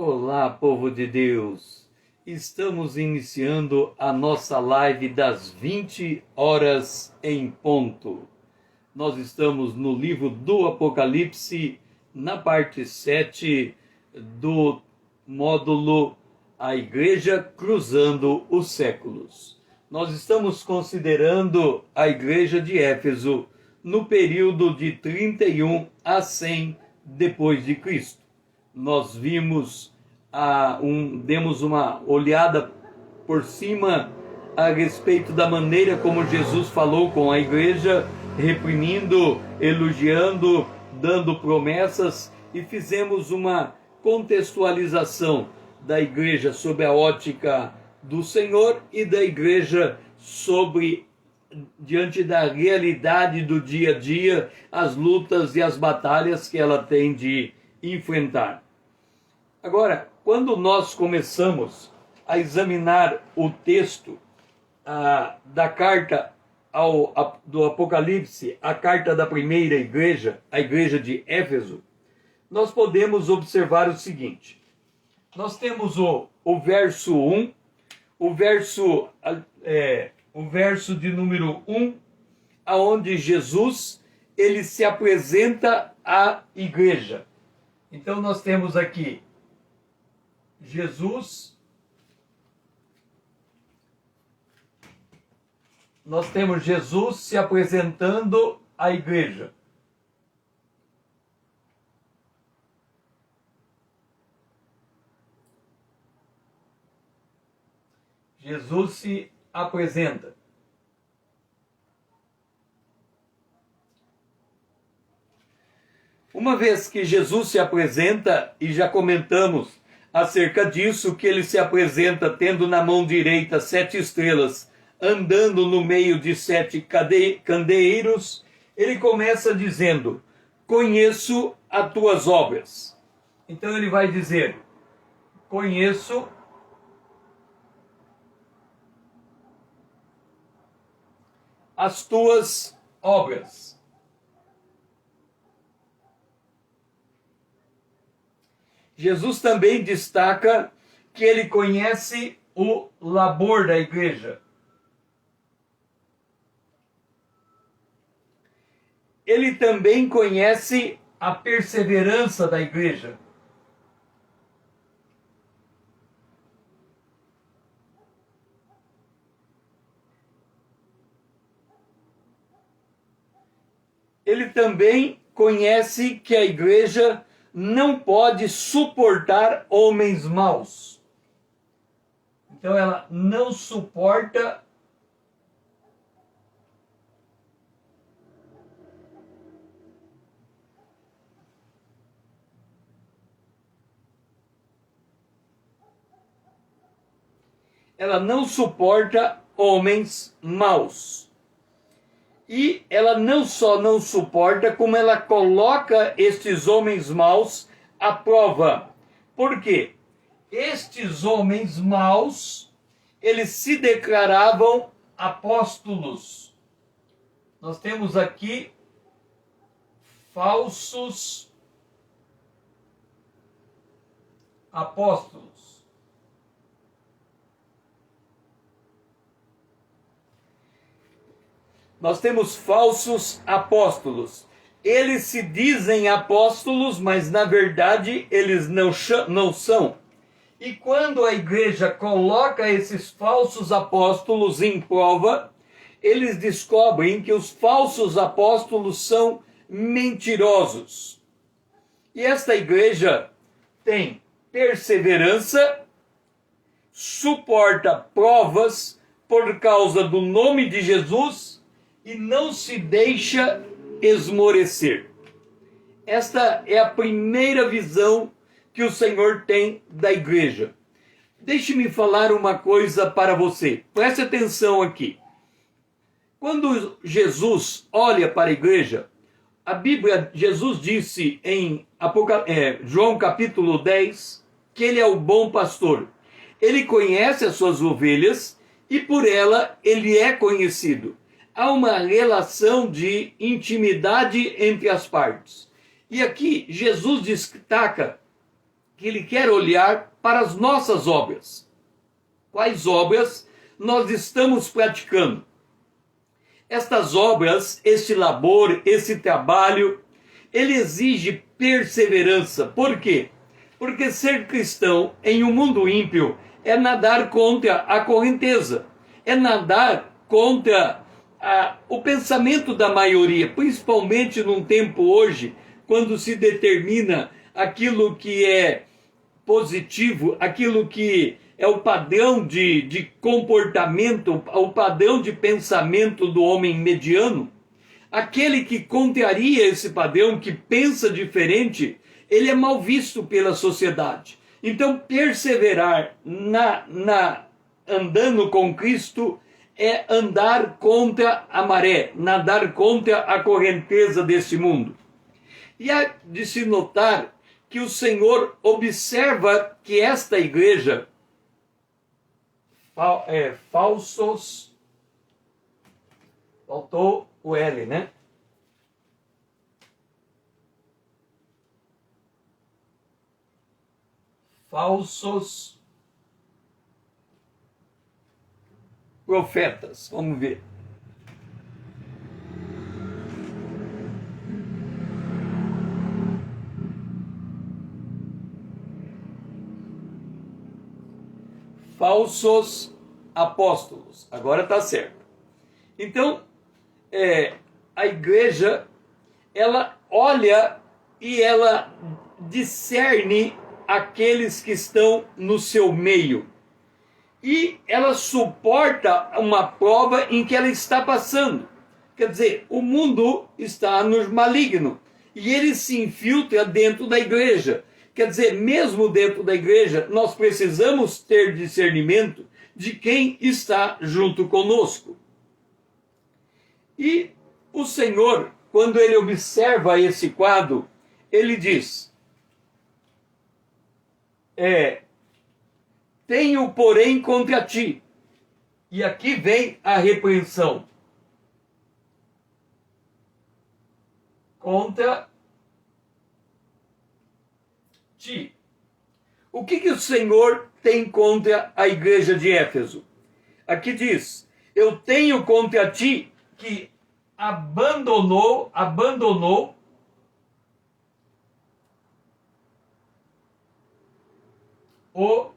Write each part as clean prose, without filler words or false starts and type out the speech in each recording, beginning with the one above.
Olá, povo de Deus! Estamos iniciando a nossa live das 20 horas em ponto. Nós estamos no livro do Apocalipse, na parte 7 do módulo A Igreja Cruzando os Séculos. Nós estamos considerando a Igreja de Éfeso no período de 31 a 100 depois de Cristo. Nós vimos, demos uma olhada por cima a respeito da maneira como Jesus falou com a igreja, reprimindo, elogiando, dando promessas, e fizemos uma contextualização da igreja sob a ótica do Senhor e da igreja diante da realidade do dia a dia, as lutas e as batalhas que ela tem de enfrentar. Agora, quando nós começamos a examinar o texto da carta do Apocalipse, a carta da primeira igreja, a igreja de Éfeso, nós podemos observar o seguinte. Nós temos o verso 1, o verso de número 1, aonde Jesus ele se apresenta à igreja. Então nós temos aqui Jesus, se apresentando à igreja. Jesus se apresenta. Uma vez que Jesus se apresenta, e já comentamos acerca disso, que ele se apresenta tendo na mão direita 7 estrelas, andando no meio de 7 candeeiros, ele começa dizendo: conheço as tuas obras. Então ele vai dizer: conheço as tuas obras. Jesus também destaca que ele conhece o labor da igreja. Ele também conhece a perseverança da igreja. Ele também conhece que a igreja não pode suportar homens maus. Então ela não suporta homens maus. E ela não só não suporta, como ela coloca estes homens maus à prova. Por quê? Estes homens maus, eles se declaravam apóstolos. Nós temos aqui falsos apóstolos. Nós temos falsos apóstolos. Eles se dizem apóstolos, mas na verdade eles não são. E quando a igreja coloca esses falsos apóstolos em prova, eles descobrem que os falsos apóstolos são mentirosos. E esta igreja tem perseverança, suporta provas por causa do nome de Jesus, e não se deixa esmorecer. Esta é a primeira visão que o Senhor tem da igreja. Deixe-me falar uma coisa para você. Preste atenção aqui. Quando Jesus olha para a igreja, a Bíblia, Jesus disse em João capítulo 10, que ele é o bom pastor. Ele conhece as suas ovelhas e por ela ele é conhecido. Há uma relação de intimidade entre as partes. E aqui Jesus destaca que ele quer olhar para as nossas obras. Quais obras nós estamos praticando? Estas obras, este labor, esse trabalho, ele exige perseverança. Por quê? Porque ser cristão em um mundo ímpio é nadar contra a correnteza, é nadar contra o pensamento da maioria, principalmente num tempo hoje, quando se determina aquilo que é positivo, aquilo que é o padrão de comportamento, o padrão de pensamento do homem mediano. Aquele que contraria esse padrão, que pensa diferente, ele é mal visto pela sociedade. Então, perseverar andando com Cristo é andar contra a maré, nadar contra a correnteza desse mundo. E há de se notar que o Senhor observa que esta igreja, falsos, faltou o L, né? Falsos profetas, vamos ver. Falsos apóstolos, agora está certo. Então, a igreja, ela olha e ela discerne aqueles que estão no seu meio. E ela suporta uma prova em que ela está passando. Quer dizer, o mundo está no maligno e ele se infiltra dentro da igreja. Quer dizer, mesmo dentro da igreja, nós precisamos ter discernimento de quem está junto conosco. E o Senhor, quando ele observa esse quadro, ele diz: tenho, porém, contra ti. E aqui vem a repreensão. Contra ti. O que o Senhor tem contra a igreja de Éfeso? Aqui diz: eu tenho contra ti que abandonou o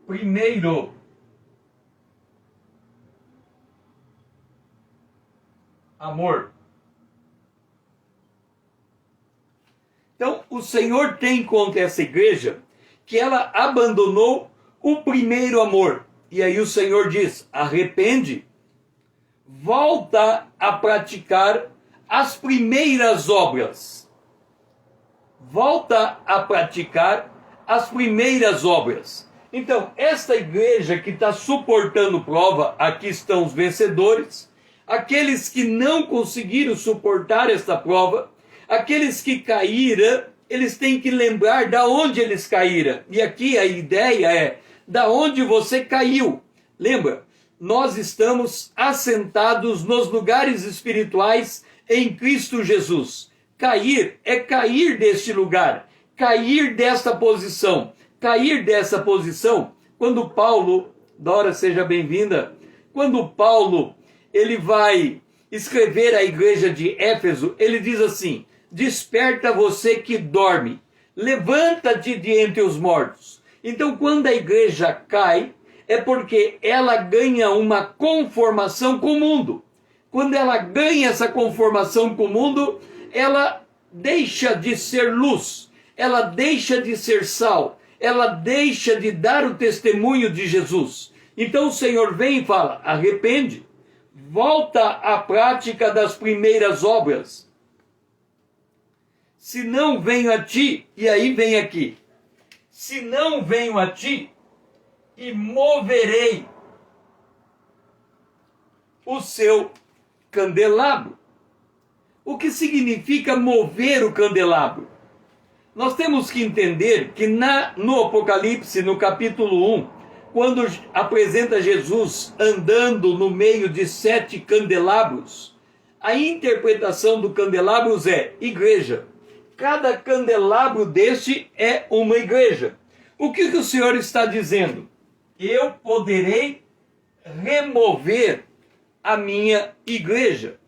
primeiro amor. Então, o Senhor tem contra essa igreja que ela abandonou o primeiro amor. E aí o Senhor diz: arrepende, volta a praticar as primeiras obras. Volta a praticar as primeiras obras. Então, esta igreja que está suportando prova, aqui estão os vencedores. Aqueles que não conseguiram suportar esta prova, aqueles que caíram, eles têm que lembrar da onde eles caíram. E aqui a ideia é: da onde você caiu. Lembra? Nós estamos assentados nos lugares espirituais em Cristo Jesus. Cair é cair deste lugar, cair desta posição. Cair dessa posição, quando Paulo, Dora, seja bem-vinda, quando Paulo ele vai escrever à igreja de Éfeso, ele diz assim: desperta você que dorme, levanta-te de entre os mortos. Então, quando a igreja cai, é porque ela ganha uma conformação com o mundo. Quando ela ganha essa conformação com o mundo, ela deixa de ser luz, ela deixa de ser sal, ela deixa de dar o testemunho de Jesus. Então o Senhor vem e fala: arrepende, volta à prática das primeiras obras. Se não venho a ti, e aí vem aqui, se não venho a ti, e moverei o seu candelabro. O que significa mover o candelabro? Nós temos que entender que no Apocalipse, no capítulo 1, quando apresenta Jesus andando no meio de 7 candelabros, a interpretação do candelabros é igreja. cada candelabro deste é uma igreja. O que o Senhor está dizendo? Eu poderei remover a minha igreja.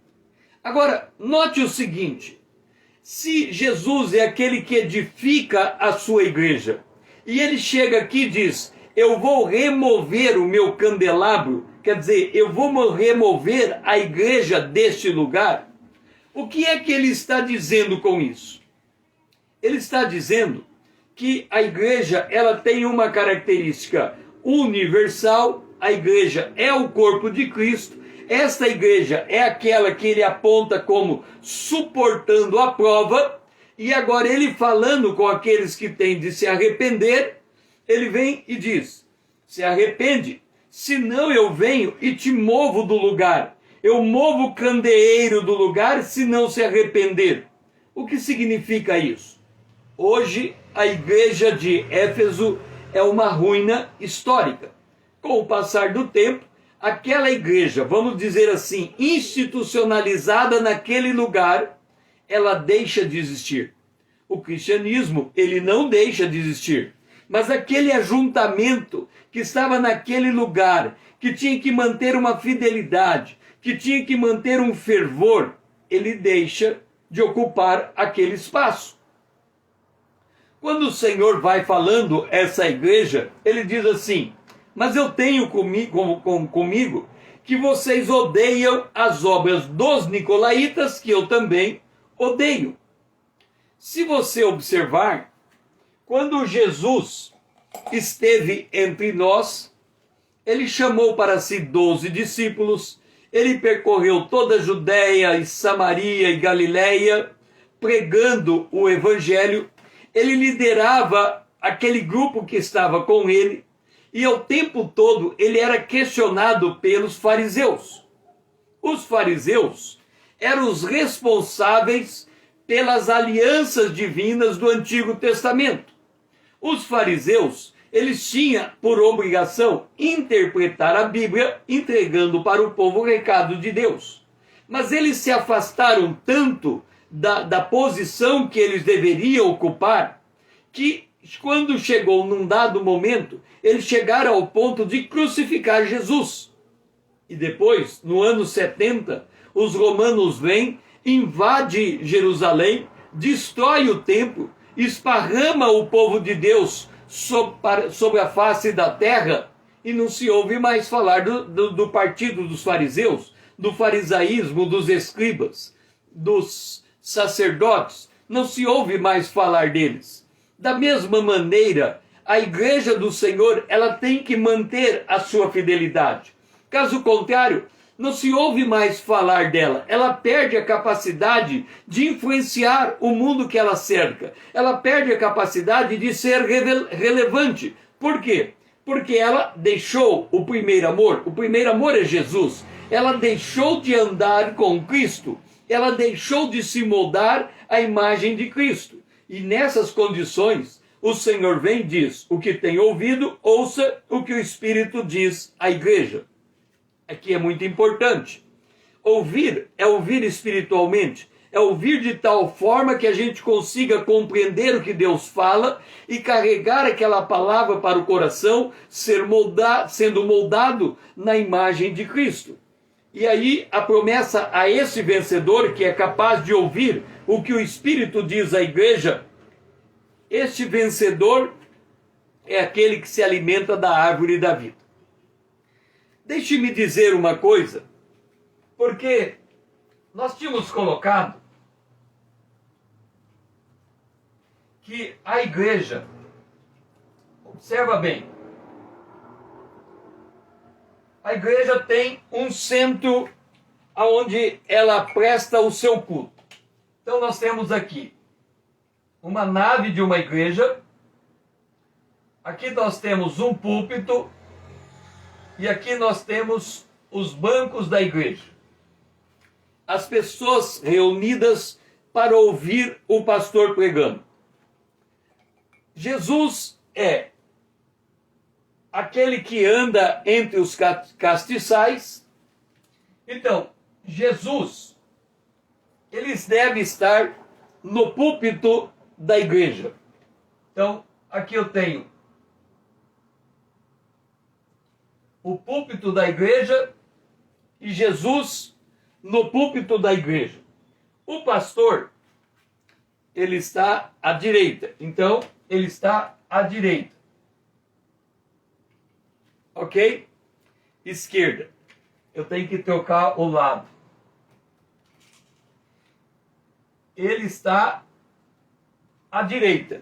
Agora, note o seguinte: se Jesus é aquele que edifica a sua igreja, e ele chega aqui e diz, eu vou remover o meu candelabro, quer dizer, eu vou remover a igreja deste lugar, o que é que ele está dizendo com isso? Ele está dizendo que a igreja, ela tem uma característica universal, a igreja é o corpo de Cristo, esta igreja é aquela que ele aponta como suportando a prova, e agora ele falando com aqueles que têm de se arrepender, ele vem e diz, se arrepende, senão eu venho e te movo do lugar, eu movo o candeeiro do lugar se não se arrepender. O que significa isso? Hoje a igreja de Éfeso é uma ruína histórica. Com o passar do tempo, aquela igreja, vamos dizer assim, institucionalizada naquele lugar, ela deixa de existir. O cristianismo, ele não deixa de existir. Mas aquele ajuntamento que estava naquele lugar, que tinha que manter uma fidelidade, que tinha que manter um fervor, ele deixa de ocupar aquele espaço. Quando o Senhor vai falando essa igreja, ele diz assim, mas eu tenho comigo que vocês odeiam as obras dos nicolaítas, que eu também odeio. Se você observar, quando Jesus esteve entre nós, ele chamou para si 12 discípulos, ele percorreu toda a Judéia e Samaria e Galiléia, pregando o evangelho, ele liderava aquele grupo que estava com ele, e ao tempo todo ele era questionado pelos fariseus. Os fariseus eram os responsáveis pelas alianças divinas do Antigo Testamento. Os fariseus, eles tinham por obrigação interpretar a Bíblia, entregando para o povo o recado de Deus. Mas eles se afastaram tanto da posição que eles deveriam ocupar, que quando chegou num dado momento, eles chegaram ao ponto de crucificar Jesus. E depois, no ano 70, os romanos vêm, invade Jerusalém, destrói o templo, esparrama o povo de Deus sobre a face da terra, e não se ouve mais falar do partido dos fariseus, do farisaísmo, dos escribas, dos sacerdotes, não se ouve mais falar deles. Da mesma maneira, a igreja do Senhor, ela tem que manter a sua fidelidade. Caso contrário, não se ouve mais falar dela. Ela perde a capacidade de influenciar o mundo que ela cerca. Ela perde a capacidade de ser relevante. Por quê? Porque ela deixou o primeiro amor. O primeiro amor é Jesus. Ela deixou de andar com Cristo. Ela deixou de se moldar à imagem de Cristo. E nessas condições, o Senhor vem e diz, o que tem ouvido, ouça o que o Espírito diz à igreja. Aqui é muito importante. Ouvir é ouvir espiritualmente, é ouvir de tal forma que a gente consiga compreender o que Deus fala e carregar aquela palavra para o coração, sendo moldado na imagem de Cristo. E aí a promessa a esse vencedor que é capaz de ouvir o que o Espírito diz à igreja, este vencedor é aquele que se alimenta da árvore da vida. Deixe-me dizer uma coisa, porque nós tínhamos colocado que a igreja, observa bem, a igreja tem um centro onde ela presta o seu culto. Então nós temos aqui uma nave de uma igreja, aqui nós temos um púlpito, e aqui nós temos os bancos da igreja. As pessoas reunidas para ouvir o pastor pregando. Jesus é aquele que anda entre os castiçais. Então, Jesus, eles devem estar no púlpito da igreja. Então, aqui eu tenho o púlpito da igreja e Jesus no púlpito da igreja. O pastor, ele está à direita. Então, ele está à direita. Ok? Esquerda. Eu tenho que trocar o lado. Ele está à direita.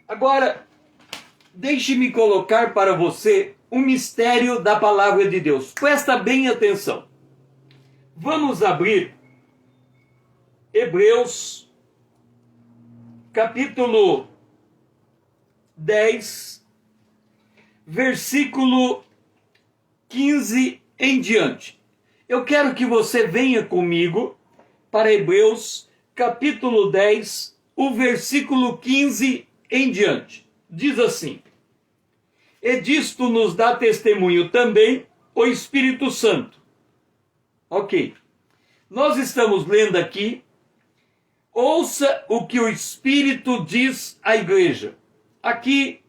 Agora, deixe-me colocar para você um mistério da palavra de Deus. Presta bem atenção. Vamos abrir Hebreus, capítulo 10, versículo 15 em diante. Eu quero que você venha comigo para Hebreus, capítulo 10, o versículo 15 em diante. Diz assim: e disto nos dá testemunho também o Espírito Santo. Ok. Nós estamos lendo aqui, ouça o que o Espírito diz à igreja. Aqui,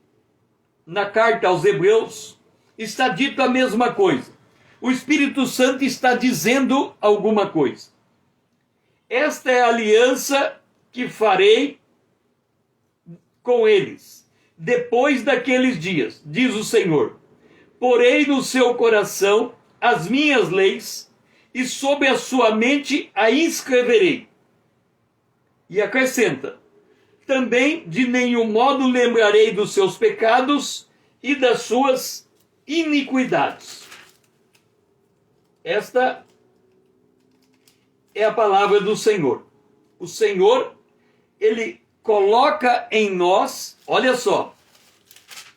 na carta aos Hebreus, está dito a mesma coisa. O Espírito Santo está dizendo alguma coisa. Esta é a aliança que farei com eles, depois daqueles dias, diz o Senhor. Porei no seu coração as minhas leis, e sobre a sua mente a inscreverei. E acrescenta: também de nenhum modo lembrarei dos seus pecados e das suas iniquidades. Esta é a palavra do Senhor. O Senhor, ele coloca em nós, olha só,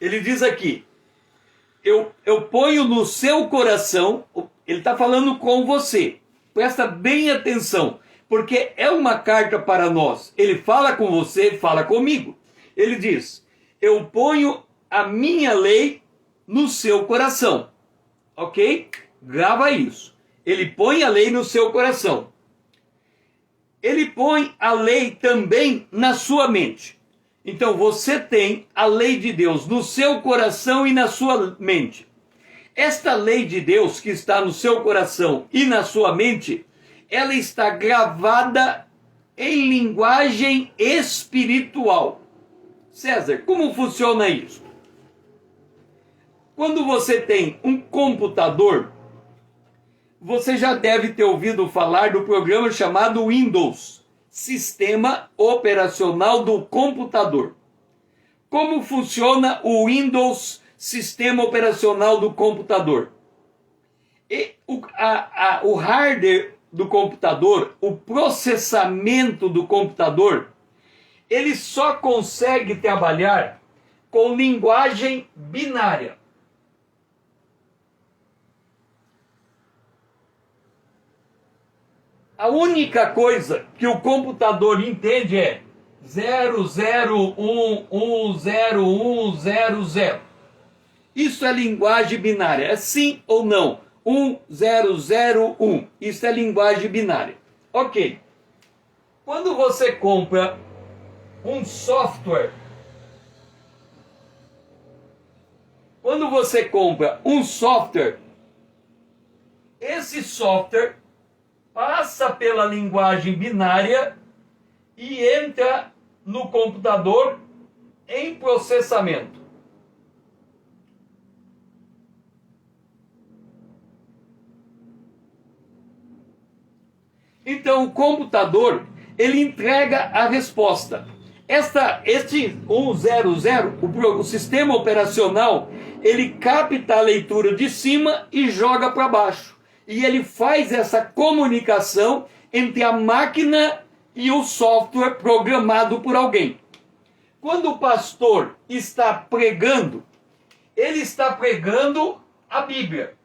ele diz aqui, eu ponho no seu coração, ele está falando com você, presta bem atenção, porque é uma carta para nós, ele fala com você, fala comigo, ele diz, eu ponho a minha lei no seu coração, ok? Grava isso, ele põe a lei no seu coração. Ele põe a lei também na sua mente. Então você tem a lei de Deus no seu coração e na sua mente. Esta lei de Deus que está no seu coração e na sua mente, ela está gravada em linguagem espiritual. César, como funciona isso? Quando você tem um computador, você já deve ter ouvido falar do programa chamado Windows, Sistema Operacional do Computador. Como funciona o Windows, Sistema Operacional do Computador? O hardware do computador, o processamento do computador, ele só consegue trabalhar com linguagem binária. A única coisa que o computador entende é 00110100. Isso é linguagem binária, é sim ou não. 1001. Isso é linguagem binária. Ok. Quando você compra um software, esse software passa pela linguagem binária e entra no computador em processamento. Então o computador, ele entrega a resposta. Este 100, o sistema operacional, ele capta a leitura de cima e joga para baixo. E ele faz essa comunicação entre a máquina e o software programado por alguém. Quando o pastor está pregando, ele está pregando a Bíblia.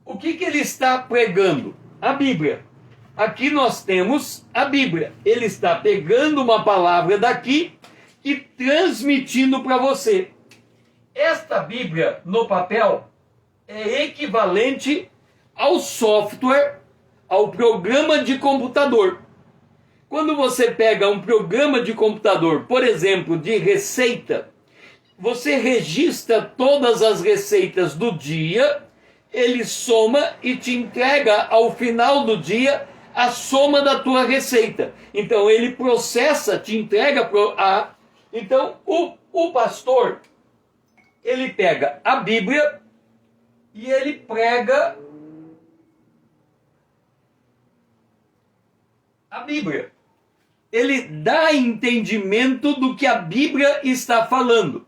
O que ele está pregando? A Bíblia. Aqui nós temos a Bíblia. Ele está pegando uma palavra daqui e transmitindo para você. Esta Bíblia no papel, é equivalente ao software, ao programa de computador. Quando você pega um programa de computador, por exemplo, de receita, você registra todas as receitas do dia, ele soma e te entrega ao final do dia a soma da tua receita. Então ele processa, te entrega a... Então o pastor, ele pega a Bíblia e ele prega a Bíblia. Ele dá entendimento do que a Bíblia está falando.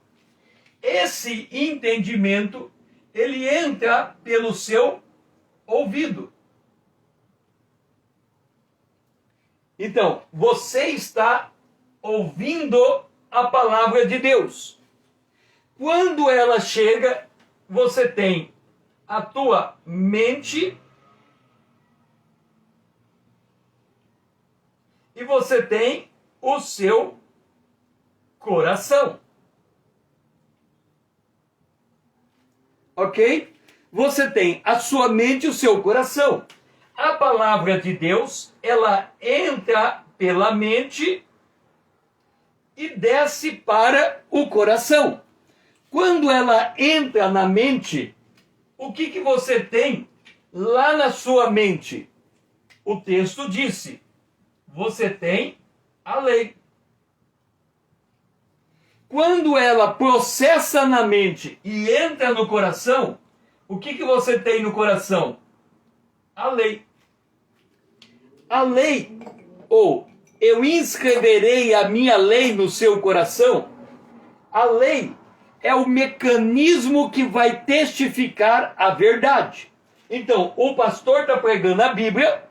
Esse entendimento, ele entra pelo seu ouvido. Então, você está ouvindo a palavra de Deus. Quando ela chega, você tem a tua mente e você tem o seu coração. Ok? Você tem a sua mente e o seu coração. A palavra de Deus, ela entra pela mente e desce para o coração. Quando ela entra na mente, o que você tem lá na sua mente? O texto disse, você tem a lei. Quando ela processa na mente e entra no coração, o que você tem no coração? A lei. A lei, ou eu inscreverei a minha lei no seu coração, a lei é o mecanismo que vai testificar a verdade. Então, o pastor está pregando a Bíblia,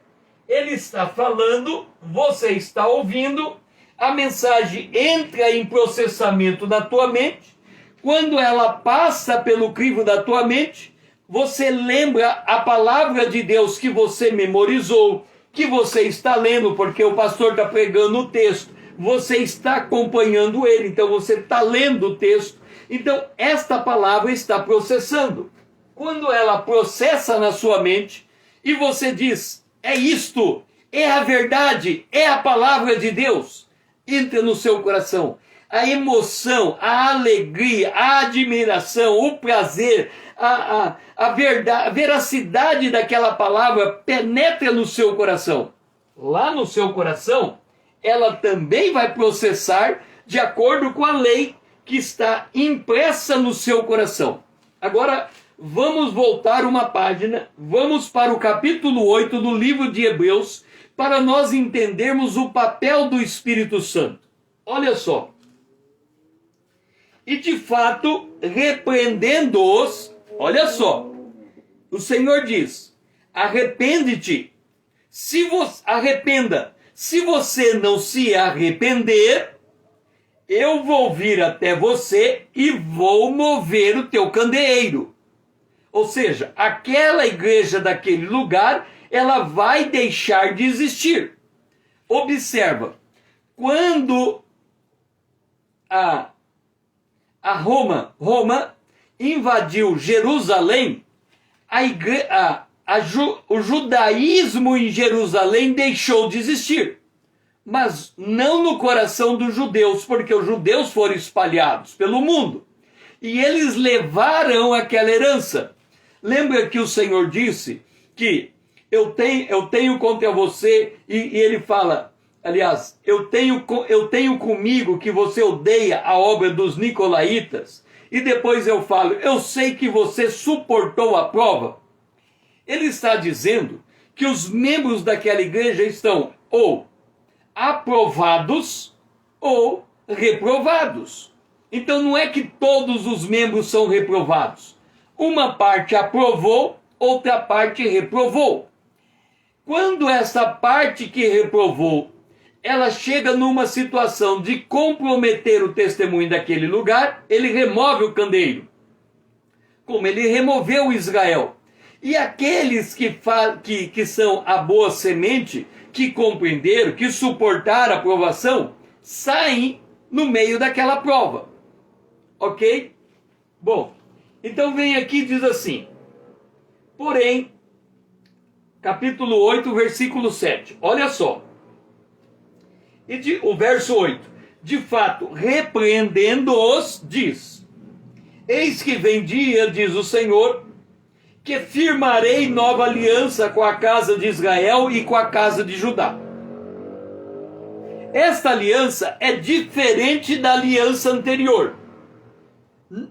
ele está falando, você está ouvindo, a mensagem entra em processamento na tua mente, quando ela passa pelo crivo da tua mente, você lembra a palavra de Deus que você memorizou, que você está lendo, porque o pastor está pregando o texto, você está acompanhando ele, então você está lendo o texto, então esta palavra está processando. Quando ela processa na sua mente, e você diz, é isto, é a verdade, é a palavra de Deus, entra no seu coração. A emoção, a alegria, a admiração, o prazer, a verdade, a veracidade daquela palavra penetra no seu coração. Lá no seu coração, ela também vai processar de acordo com a lei que está impressa no seu coração. Agora, vamos voltar uma página, vamos para o capítulo 8 do livro de Hebreus, para nós entendermos o papel do Espírito Santo. Olha só. E de fato, repreendendo-os, olha só, o Senhor diz, arrepende-te, arrependa, se você não se arrepender, eu vou vir até você e vou mover o teu candeeiro. Ou seja, aquela igreja daquele lugar, ela vai deixar de existir. Observa, quando a Roma invadiu Jerusalém, o judaísmo em Jerusalém deixou de existir. Mas não no coração dos judeus, porque os judeus foram espalhados pelo mundo. E eles levaram aquela herança. Lembra que o Senhor disse que eu tenho contra você, e ele fala, aliás, eu tenho comigo que você odeia a obra dos nicolaítas, e depois eu falo, eu sei que você suportou a prova. Ele está dizendo que os membros daquela igreja estão ou aprovados ou reprovados. Então não é que todos os membros são reprovados. Uma parte aprovou, outra parte reprovou. Quando essa parte que reprovou, ela chega numa situação de comprometer o testemunho daquele lugar, ele remove o candeeiro, como ele removeu Israel. E aqueles que são a boa semente, que compreenderam, que suportaram a provação, saem no meio daquela prova. Ok? Bom, então vem aqui e diz assim, Porém, capítulo 8, versículo 7. Olha só. O verso 8. De fato, repreendendo-os, diz: Eis que vem dia, diz o Senhor, que firmarei nova aliança com a casa de Israel e com a casa de Judá. Esta aliança é diferente da aliança anterior.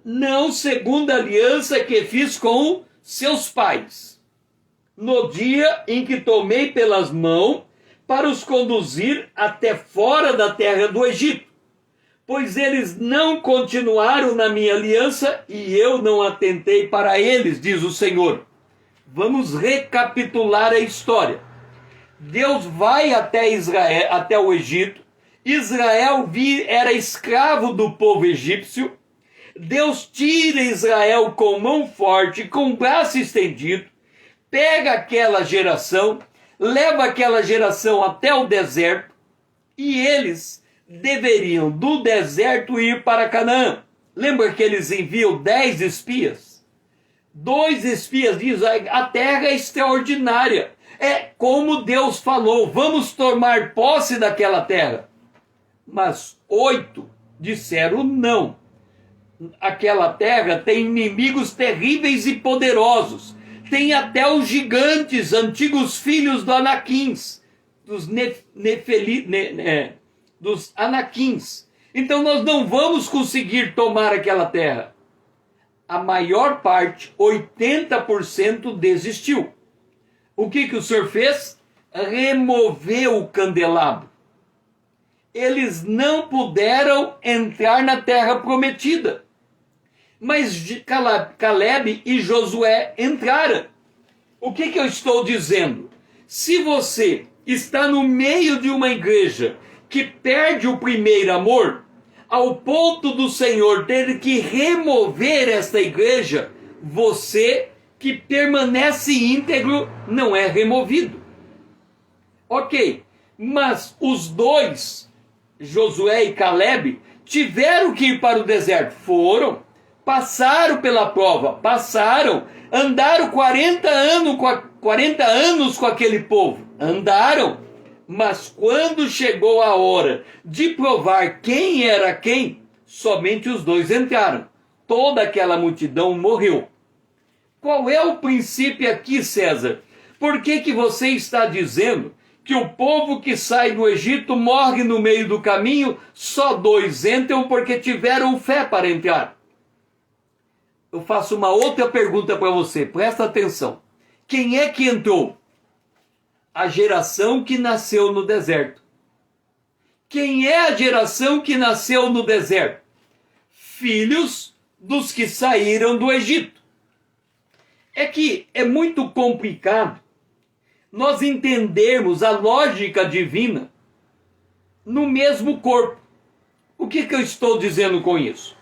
Não segundo a aliança que fiz com seus pais, no dia em que tomei pelas mãos para os conduzir até fora da terra do Egito, pois eles não continuaram na minha aliança e eu não atentei para eles, diz o Senhor. Vamos recapitular a história. Deus vai até Israel, até o Egito. Israel era escravo do povo egípcio. Deus tira Israel com mão forte, com braço estendido, pega aquela geração, leva aquela geração até o deserto, e eles deveriam do deserto ir para Canaã. Lembra que eles enviam 10 espias? 2 espias dizem: a terra é extraordinária. É como Deus falou, vamos tomar posse daquela terra. Mas 8 disseram não. Aquela terra tem inimigos terríveis e poderosos. Tem até os gigantes, antigos filhos do Anaquins, dos Anaquins. Então nós não vamos conseguir tomar aquela terra. A maior parte, 80%, desistiu. O que o Senhor fez? Removeu o candelabro. Eles não puderam entrar na terra prometida. Mas Caleb e Josué entraram. O que eu estou dizendo? Se você está no meio de uma igreja que perde o primeiro amor, ao ponto do Senhor ter que remover esta igreja, você que permanece íntegro não é removido. Ok, mas os dois, Josué e Caleb, tiveram que ir para o deserto. Foram, passaram pela prova, andaram 40 anos com aquele povo, andaram, mas quando chegou a hora de provar quem era quem, somente os dois entraram. Toda aquela multidão morreu. Qual é o princípio aqui, César? Por que você está dizendo que o povo que sai do Egito morre no meio do caminho, só 2 entram porque tiveram fé para entrar? Eu faço uma outra pergunta para você, presta atenção. Quem é que entrou? A geração que nasceu no deserto. Quem é a geração que nasceu no deserto? Filhos dos que saíram do Egito. É que é muito complicado nós entendermos a lógica divina no mesmo corpo. O que eu estou dizendo com isso?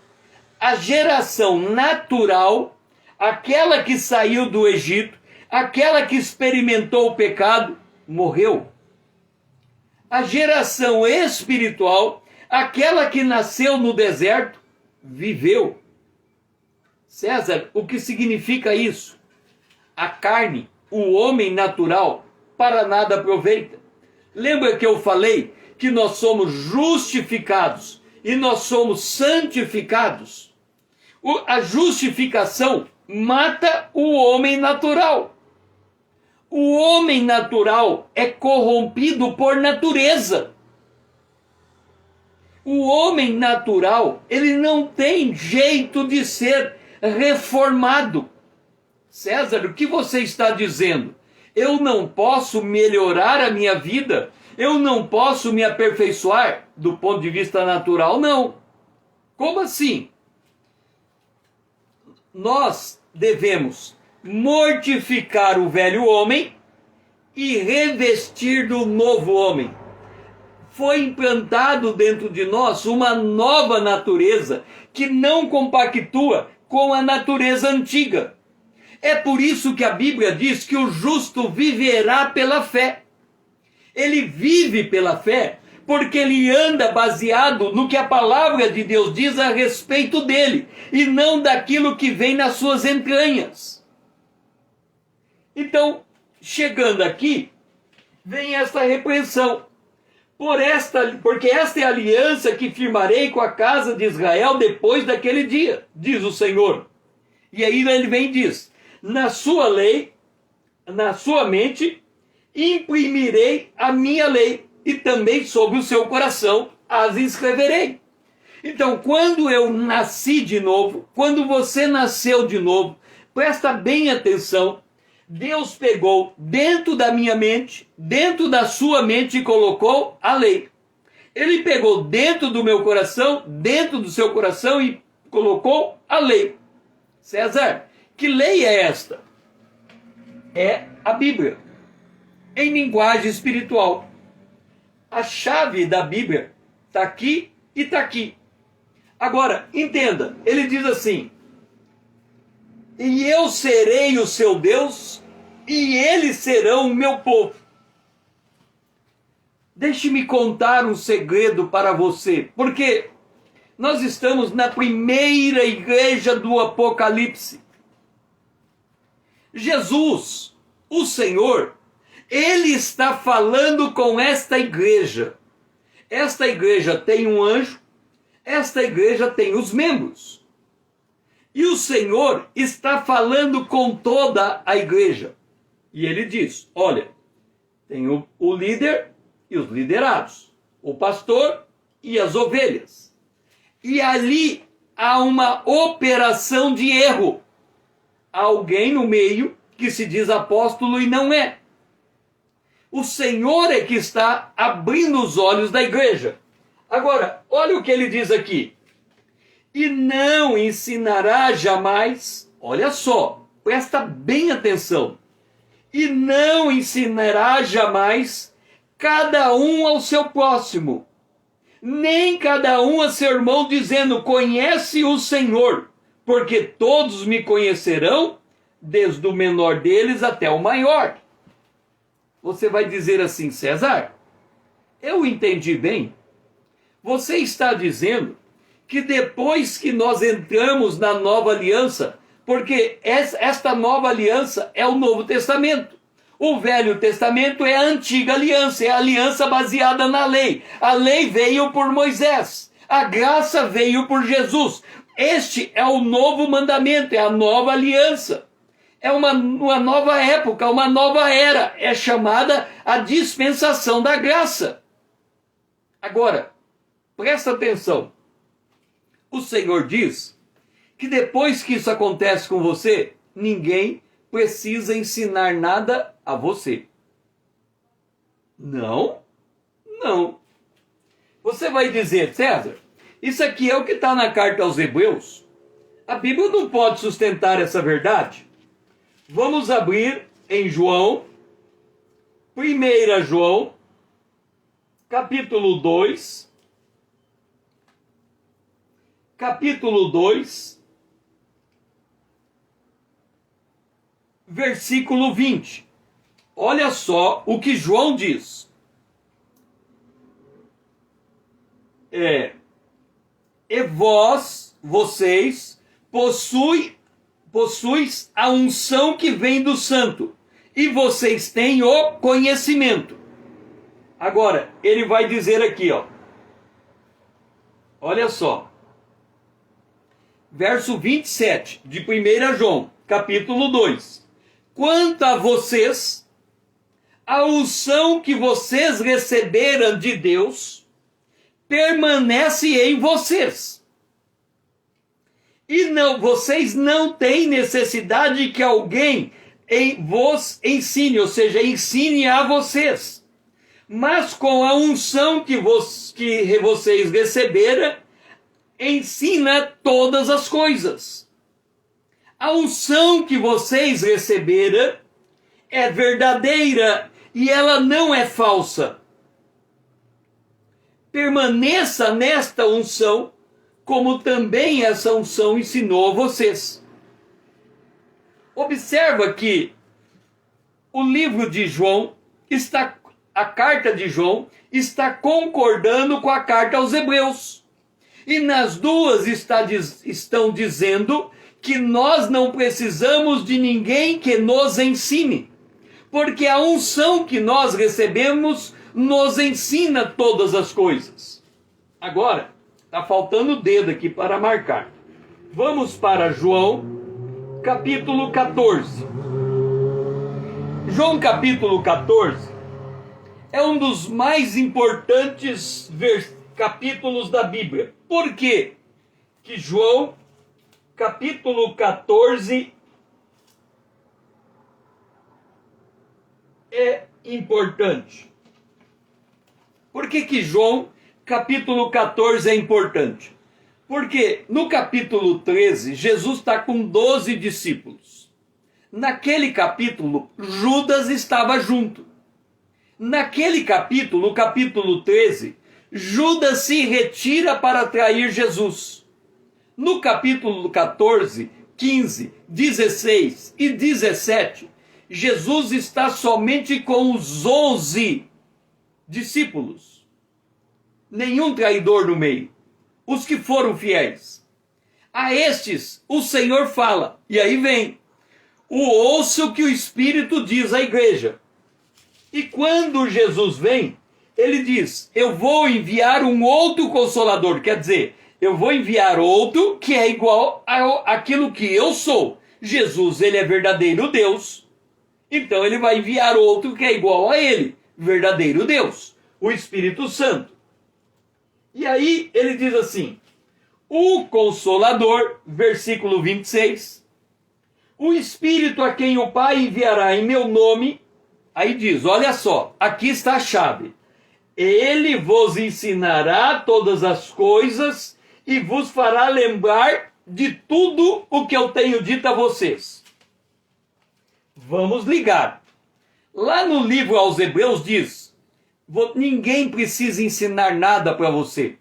A geração natural, aquela que saiu do Egito, aquela que experimentou o pecado, morreu. A geração espiritual, aquela que nasceu no deserto, viveu. César, o que significa isso? A carne, o homem natural, para nada aproveita. Lembra que eu falei que nós somos justificados e nós somos santificados? A justificação mata o homem natural. O homem natural é corrompido por natureza. O homem natural, ele não tem jeito de ser reformado. César, o que você está dizendo? Eu não posso melhorar a minha vida? Eu não posso me aperfeiçoar do ponto de vista natural? Não. Como assim? Nós devemos mortificar o velho homem e revestir do novo homem. Foi implantado dentro de nós uma nova natureza que não compactua com a natureza antiga. É por isso que a Bíblia diz que o justo viverá pela fé. Ele vive pela fé porque ele anda baseado no que a palavra de Deus diz a respeito dele, e não daquilo que vem nas suas entranhas. Então, chegando aqui, vem esta repreensão. Porque esta é a aliança que firmarei com a casa de Israel depois daquele dia, diz o Senhor. E aí ele vem e diz: na sua lei, na sua mente, imprimirei a minha lei, e também sobre o seu coração as escreverei. Então, quando eu nasci de novo, quando você nasceu de novo, presta bem atenção, Deus pegou dentro da minha mente, dentro da sua mente, e colocou a lei. Ele pegou dentro do meu coração, dentro do seu coração, e colocou a lei. César, que lei é esta? É a Bíblia, em linguagem espiritual. A chave da Bíblia está aqui e está aqui. Agora, entenda, ele diz assim: e eu serei o seu Deus, e eles serão o meu povo. Deixe-me contar um segredo para você, porque nós estamos na primeira igreja do Apocalipse. Jesus, o Senhor, ele está falando com esta igreja. Esta igreja tem um anjo, esta igreja tem os membros. E o Senhor está falando com toda a igreja. E ele diz: olha, tem o líder e os liderados, o pastor e as ovelhas. E ali há uma operação de erro. Há alguém no meio que se diz apóstolo e não é. O Senhor é que está abrindo os olhos da igreja. Agora, olha o que ele diz aqui: e não ensinará jamais, olha só, presta bem atenção, e não ensinará jamais cada um ao seu próximo, nem cada um a seu irmão, dizendo: conhece o Senhor, porque todos me conhecerão, desde o menor deles até o maior. Você vai dizer assim: César, eu entendi bem. Você está dizendo que depois que nós entramos na nova aliança, porque esta nova aliança é o Novo Testamento. O Velho Testamento é a antiga aliança, é a aliança baseada na lei. A lei veio por Moisés, a graça veio por Jesus. Este é o novo mandamento, é a nova aliança. É uma nova época, uma nova era. É chamada a dispensação da graça. Agora, presta atenção. O Senhor diz que depois que isso acontece com você, ninguém precisa ensinar nada a você. Não, não. Você vai dizer: César, isso aqui é o que está na carta aos Hebreus. A Bíblia não pode sustentar essa verdade. Vamos abrir em João, 1 João, capítulo 2, versículo 20. Olha só o que João diz. E vocês possuis a unção que vem do santo, e vocês têm o conhecimento. Agora, ele vai dizer aqui, ó. Olha só. Verso 27 de 1 João, capítulo 2. Quanto a vocês, a unção que vocês receberam de Deus permanece em vocês. E vocês não têm necessidade que alguém vos ensine, ou seja, ensine a vocês. Mas com a unção que vocês receberam, ensina todas as coisas. A unção que vocês receberam é verdadeira e ela não é falsa. Permaneça nesta unção, como também essa unção ensinou a vocês. Observa que o livro de João a carta de João está concordando com a carta aos Hebreus. E nas duas estão dizendo que nós não precisamos de ninguém que nos ensine, porque a unção que nós recebemos nos ensina todas as coisas. Agora, está faltando dedo aqui para marcar. Vamos para João, capítulo 14. João, capítulo 14, é um dos mais importantes capítulos da Bíblia. Por quê? Que João, capítulo 14, é importante. Por que João, capítulo 14, é importante? Porque no capítulo 13, Jesus está com 12 discípulos. Naquele capítulo, Judas estava junto. Naquele capítulo, no capítulo 13, Judas se retira para trair Jesus. No capítulo 14, 15, 16 e 17, Jesus está somente com os 11 discípulos. Nenhum traidor no meio. Os que foram fiéis. A estes o Senhor fala. E aí vem. Ouça o que o Espírito diz à igreja. E quando Jesus vem, ele diz, eu vou enviar um outro Consolador. Quer dizer, eu vou enviar outro que é igual àquilo que eu sou. Jesus, ele é verdadeiro Deus. Então ele vai enviar outro que é igual a ele. Verdadeiro Deus. O Espírito Santo. E aí ele diz assim, o Consolador, versículo 26, o Espírito a quem o Pai enviará em meu nome, aí diz, olha só, aqui está a chave, ele vos ensinará todas as coisas e vos fará lembrar de tudo o que eu tenho dito a vocês. Vamos ligar. Lá no livro aos Hebreus diz, ninguém precisa ensinar nada para você.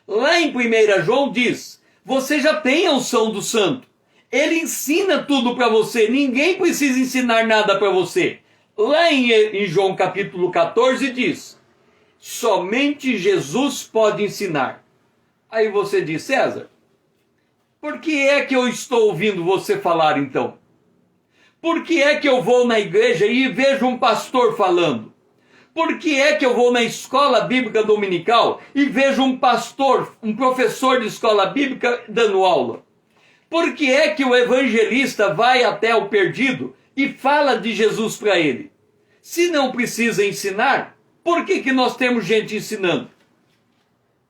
Lá em 1 João diz, você já tem a unção do santo. Ele ensina tudo para você, ninguém precisa ensinar nada para você. Lá em João capítulo 14 diz, somente Jesus pode ensinar. Aí você diz, César, por que é que eu estou ouvindo você falar então? Por que é que eu vou na igreja e vejo um pastor falando? Por que é que eu vou na escola bíblica dominical e vejo um pastor, um professor de escola bíblica dando aula? Por que é que o evangelista vai até o perdido e fala de Jesus para ele? Se não precisa ensinar, por que nós temos gente ensinando?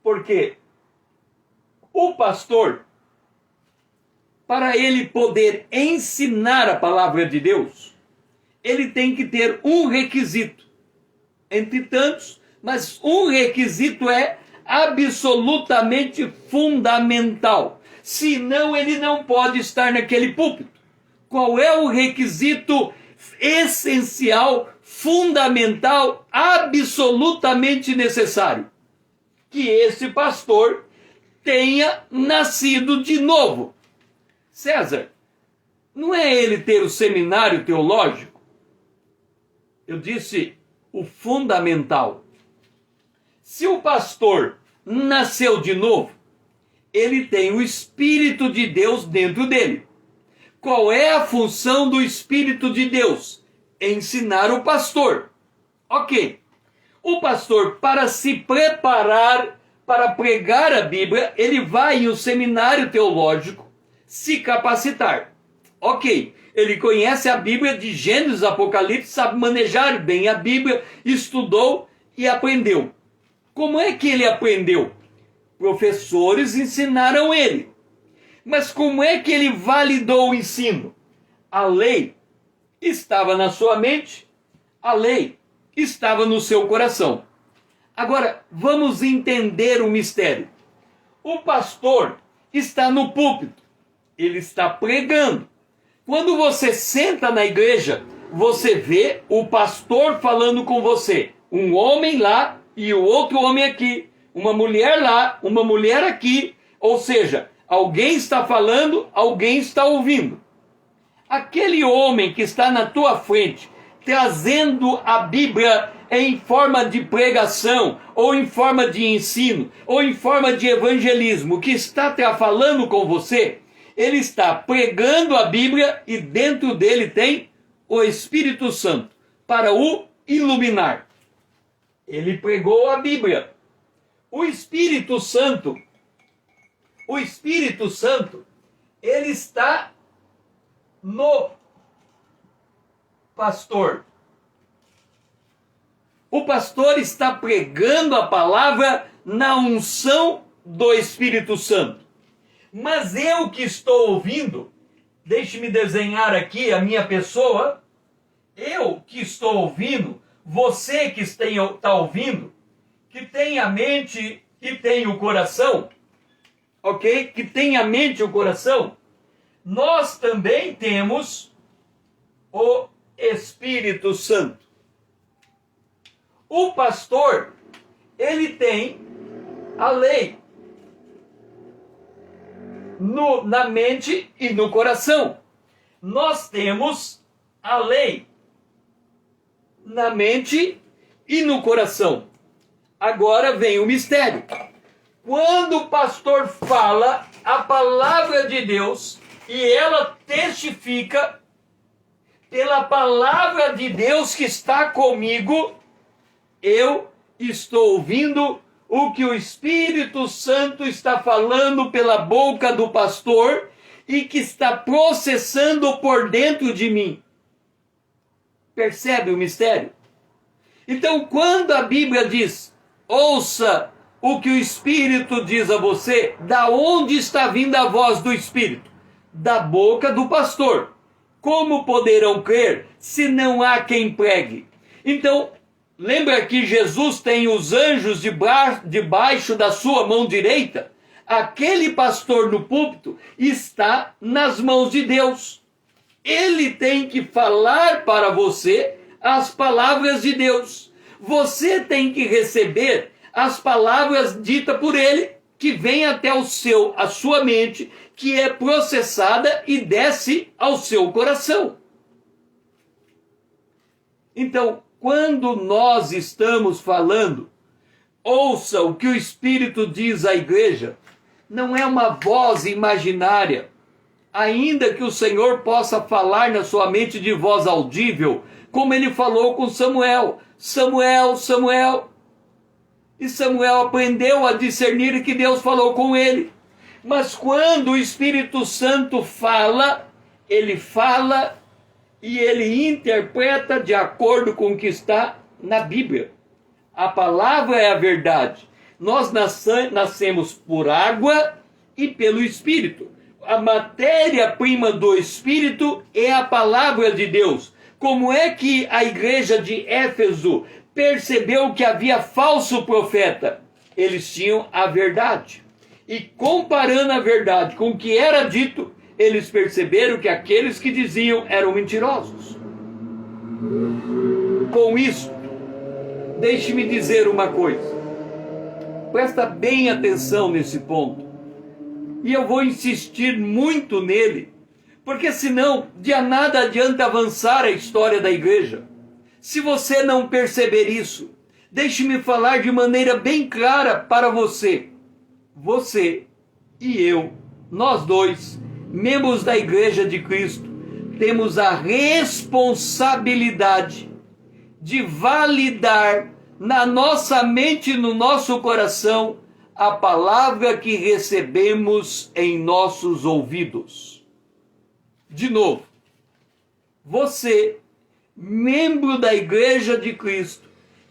Porque o pastor, para ele poder ensinar a palavra de Deus, ele tem que ter um requisito. Entre tantos, mas um requisito é absolutamente fundamental. Senão ele não pode estar naquele púlpito. Qual é o requisito essencial, fundamental, absolutamente necessário? Que esse pastor tenha nascido de novo. César, não é ele ter o seminário teológico? Eu disse o fundamental. Se o pastor nasceu de novo, ele tem o Espírito de Deus dentro dele. Qual é a função do Espírito de Deus? Ensinar o pastor. Ok. O pastor, para se preparar para pregar a Bíblia, ele vai em um seminário teológico se capacitar. Ok. Ele conhece a Bíblia de Gênesis, Apocalipse, sabe manejar bem a Bíblia, estudou e aprendeu. Como é que ele aprendeu? Professores ensinaram ele. Mas como é que ele validou o ensino? A lei estava na sua mente, a lei estava no seu coração. Agora, vamos entender o mistério. O pastor está no púlpito, ele está pregando. Quando você senta na igreja, você vê o pastor falando com você. Um homem lá e o outro homem aqui. Uma mulher lá, uma mulher aqui. Ou seja, alguém está falando, alguém está ouvindo. Aquele homem que está na tua frente, trazendo a Bíblia em forma de pregação, ou em forma de ensino, ou em forma de evangelismo, que está falando com você, ele está pregando a Bíblia e dentro dele tem o Espírito Santo para o iluminar. Ele pregou a Bíblia. O Espírito Santo, ele está no pastor. O pastor está pregando a palavra na unção do Espírito Santo. Mas eu que estou ouvindo, deixe-me desenhar aqui a minha pessoa, eu que estou ouvindo, você que está ouvindo, que tem a mente e tem o coração, ok? Que tem a mente e o coração, nós também temos o Espírito Santo. O pastor, ele tem a lei na mente e no coração. Nós temos a lei na mente e no coração. Agora vem o mistério. Quando o pastor fala a palavra de Deus e ela testifica pela palavra de Deus que está comigo, eu estou ouvindo o que o Espírito Santo está falando pela boca do pastor e que está processando por dentro de mim. Percebe o mistério? Então, quando a Bíblia diz, ouça o que o Espírito diz a você, da onde está vindo a voz do Espírito? Da boca do pastor. Como poderão crer se não há quem pregue? Então, lembra que Jesus tem os anjos debaixo da sua mão direita? Aquele pastor no púlpito está nas mãos de Deus. Ele tem que falar para você as palavras de Deus. Você tem que receber as palavras ditas por ele, que vem até a sua mente, que é processada e desce ao seu coração. Então, quando nós estamos falando, ouça o que o Espírito diz à igreja, não é uma voz imaginária, ainda que o Senhor possa falar na sua mente de voz audível, como ele falou com Samuel. Samuel, Samuel. E Samuel aprendeu a discernir que Deus falou com ele. Mas quando o Espírito Santo fala, ele fala e ele interpreta de acordo com o que está na Bíblia. A palavra é a verdade. Nós nascemos por água e pelo Espírito. A matéria-prima do Espírito é a palavra de Deus. Como é que a igreja de Éfeso percebeu que havia falso profeta? Eles tinham a verdade. E comparando a verdade com o que era dito, eles perceberam que aqueles que diziam eram mentirosos. Com isso, deixe-me dizer uma coisa. Presta bem atenção nesse ponto. E eu vou insistir muito nele, porque senão de nada adianta avançar a história da igreja. Se você não perceber isso, deixe-me falar de maneira bem clara para você. Você e eu, nós dois, membros da Igreja de Cristo, temos a responsabilidade de validar na nossa mente e no nosso coração a palavra que recebemos em nossos ouvidos. De novo, você, membro da Igreja de Cristo,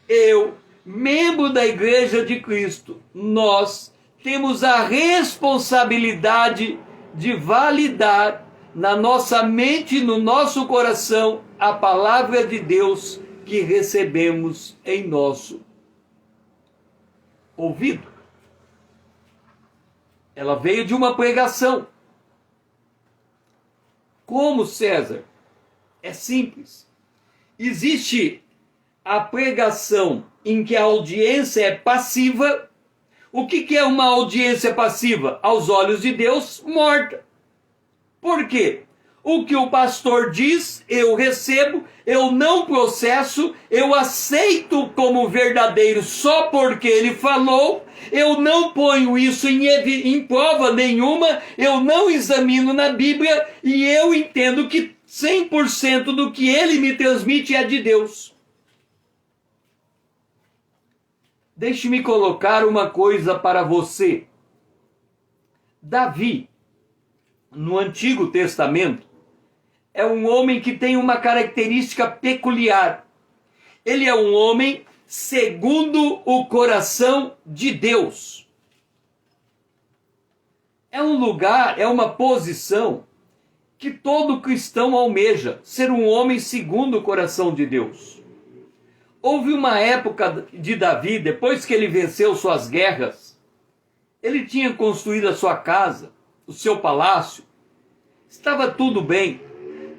eu, membro da Igreja de Cristo, nós temos a responsabilidade de validar na nossa mente e no nosso coração a palavra de Deus que recebemos em nosso ouvido. Ela veio de uma pregação. Como, César? É simples. Existe a pregação em que a audiência é passiva. O que é uma audiência passiva? Aos olhos de Deus, morta. Por quê? O que o pastor diz, eu recebo, eu não processo, eu aceito como verdadeiro só porque ele falou, eu não ponho isso em prova nenhuma, eu não examino na Bíblia e eu entendo que 100% do que ele me transmite é de Deus. Deixe-me colocar uma coisa para você. Davi, no Antigo Testamento, é um homem que tem uma característica peculiar. Ele é um homem segundo o coração de Deus. É um lugar, é uma posição que todo cristão almeja, ser um homem segundo o coração de Deus. Houve uma época de Davi, depois que ele venceu suas guerras, ele tinha construído a sua casa, o seu palácio, estava tudo bem.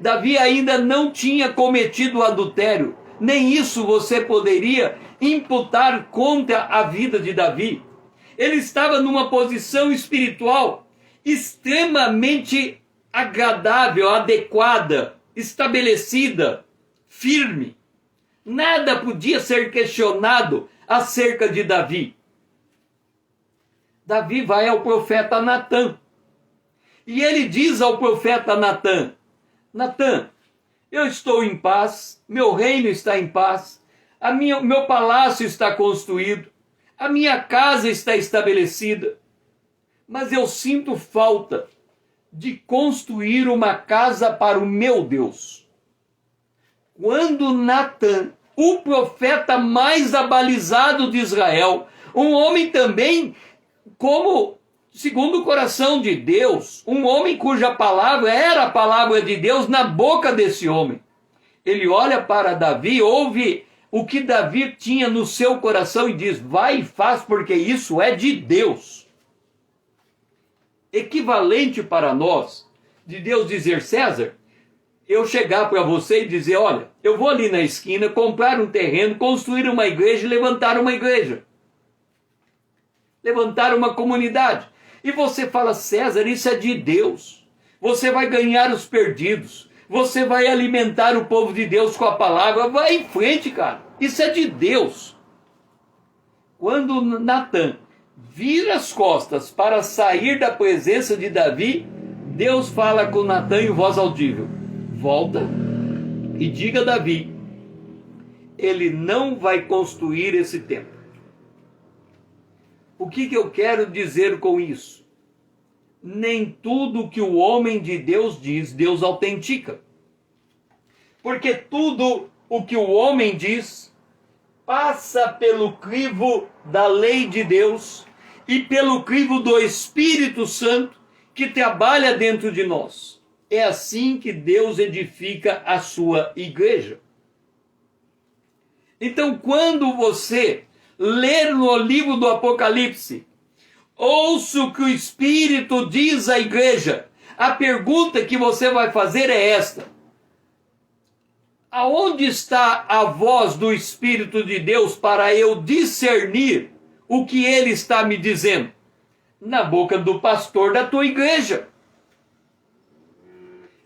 Davi ainda não tinha cometido adultério, nem isso você poderia imputar contra a vida de Davi. Ele estava numa posição espiritual extremamente agradável, adequada, estabelecida, firme. Nada podia ser questionado acerca de Davi. Davi vai ao profeta Natã. E ele diz ao profeta Natã: Natã, eu estou em paz, meu reino está em paz, meu palácio está construído, a minha casa está estabelecida, mas eu sinto falta de construir uma casa para o meu Deus. Quando Natã, o profeta mais abalizado de Israel, um homem também como segundo o coração de Deus, um homem cuja palavra era a palavra de Deus na boca desse homem. Ele olha para Davi, ouve o que Davi tinha no seu coração e diz: vai e faz, porque isso é de Deus. Equivalente para nós, de Deus dizer: César, eu chegar para você e dizer: olha, eu vou ali na esquina comprar um terreno, construir uma igreja e levantar uma igreja. Levantar uma comunidade. E você fala: César, isso é de Deus. Você vai ganhar os perdidos. Você vai alimentar o povo de Deus com a palavra. Vai em frente, cara. Isso é de Deus. Quando Natã vira as costas para sair da presença de Davi, Deus fala com Natã em voz audível: volta e diga a Davi, ele não vai construir esse templo. O que eu quero dizer com isso? Nem tudo que o homem de Deus diz, Deus autentica. Porque tudo o que o homem diz passa pelo crivo da lei de Deus e pelo crivo do Espírito Santo que trabalha dentro de nós. É assim que Deus edifica a sua igreja. Então, quando você ler no livro do Apocalipse, ouça o que o Espírito diz à igreja, a pergunta que você vai fazer é esta: aonde está a voz do Espírito de Deus para eu discernir o que ele está me dizendo? Na boca do pastor da tua igreja.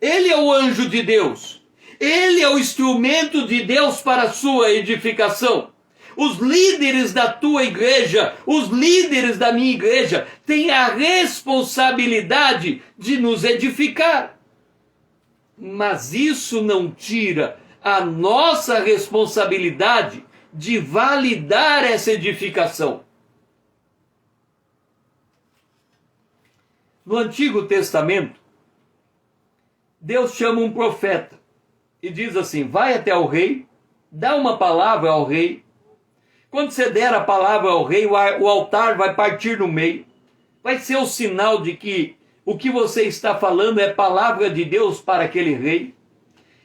Ele é o anjo de Deus, ele é o instrumento de Deus para a sua edificação. Os líderes da tua igreja, os líderes da minha igreja, têm a responsabilidade de nos edificar. Mas isso não tira a nossa responsabilidade de validar essa edificação. No Antigo Testamento, Deus chama um profeta e diz assim: vai até o rei, dá uma palavra ao rei. Quando você der a palavra ao rei, o altar vai partir no meio. Vai ser o sinal de que o que você está falando é palavra de Deus para aquele rei.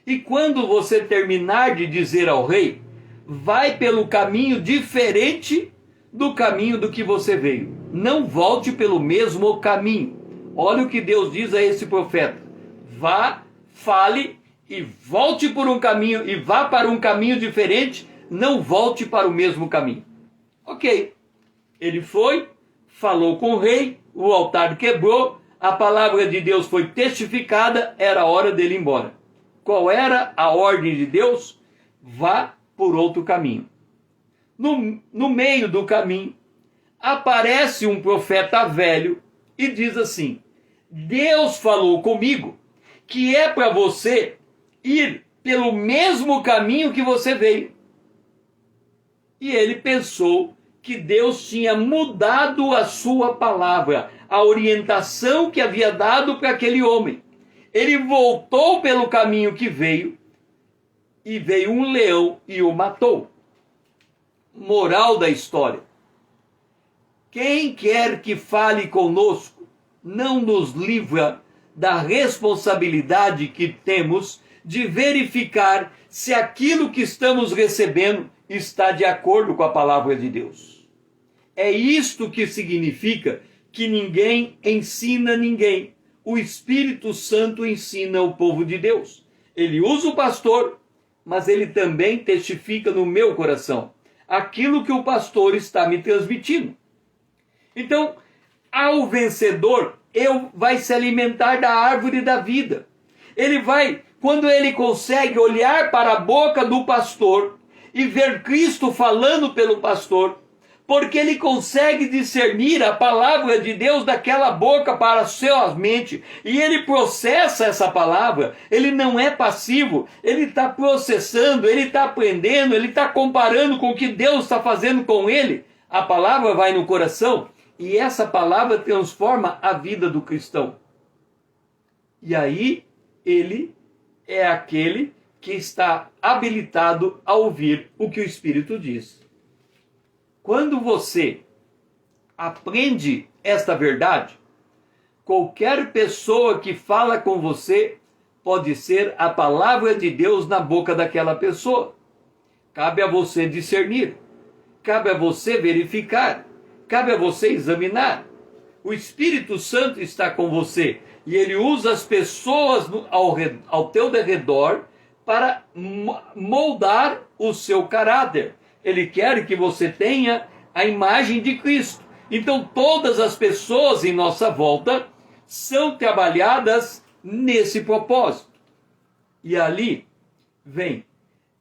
E quando você terminar de dizer ao rei, vai pelo caminho diferente do caminho do que você veio. Não volte pelo mesmo caminho. Olha o que Deus diz a esse profeta: vá, fale e volte por um caminho, e vá para um caminho diferente. Não volte para o mesmo caminho. Ok. Ele foi, falou com o rei, o altar quebrou, a palavra de Deus foi testificada, era a hora dele ir embora. Qual era a ordem de Deus? Vá por outro caminho. No meio do caminho, aparece um profeta velho e diz assim: Deus falou comigo que é para você ir pelo mesmo caminho que você veio. E ele pensou que Deus tinha mudado a sua palavra, a orientação que havia dado para aquele homem. Ele voltou pelo caminho que veio, e veio um leão e o matou. Moral da história: quem quer que fale conosco não nos livra da responsabilidade que temos de verificar se aquilo que estamos recebendo está de acordo com a palavra de Deus. É isto que significa que ninguém ensina ninguém. O Espírito Santo ensina o povo de Deus. Ele usa o pastor, mas ele também testifica no meu coração aquilo que o pastor está me transmitindo. Então, ao vencedor, vai se alimentar da árvore da vida. Ele vai, quando ele consegue olhar para a boca do pastor e ver Cristo falando pelo pastor, porque ele consegue discernir a palavra de Deus daquela boca para a sua mente, e ele processa essa palavra. Ele não é passivo, ele está processando, ele está aprendendo, ele está comparando com o que Deus está fazendo com ele. A palavra vai no coração, e essa palavra transforma a vida do cristão. E aí, ele é aquele que está habilitado a ouvir o que o Espírito diz. Quando você aprende esta verdade, qualquer pessoa que fala com você pode ser a palavra de Deus na boca daquela pessoa. Cabe a você discernir, cabe a você verificar, cabe a você examinar. O Espírito Santo está com você e ele usa as pessoas ao teu redor para moldar o seu caráter. Ele quer que você tenha a imagem de Cristo. Então todas as pessoas em nossa volta são trabalhadas nesse propósito. E ali vem: